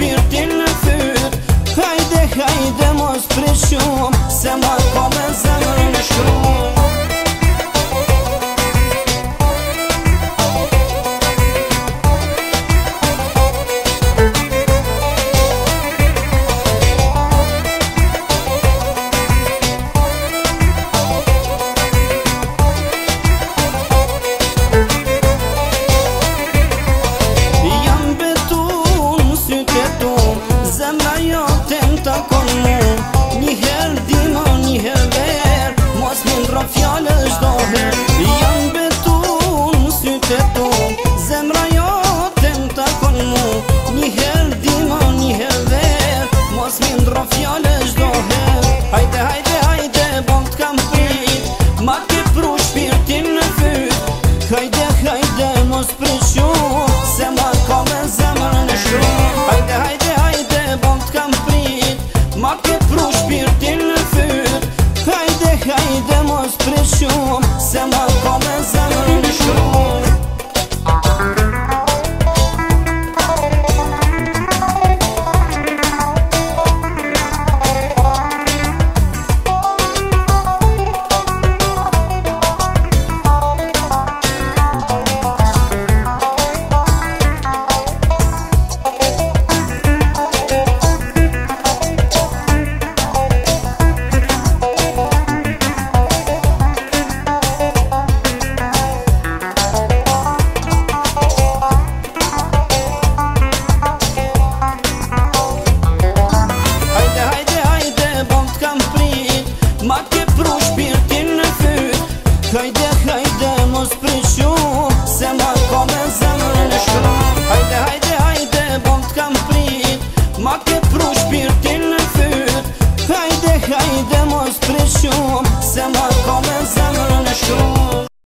shpirtin në fyt. Hajde, hajde mos prit shumë, se ma ko me zemrën në shkrum. Hajde, hajde, hajde, bon t'kam prit, ma ke pru shpirtin në fyt. Hajde, hajde, mos prit shumë, se ma ka me zemrën në shkrum. Hajde, hajde, hajde, bon t'kam prit, ma ke pru shpirtin në fyt. Hajde, hajde, mos prit shumë, se ma ka me zemrën në shkrum. Ma ke pru shpirtin në fyt. Hajde, hajde, mos prit shumë, se ma ka me zemrën në shkrum. Hajde, hajde, hajde, bon t'kam prit, ma ke pru shpirtin në fyt. Hajde, hajde, mos prit shumë, se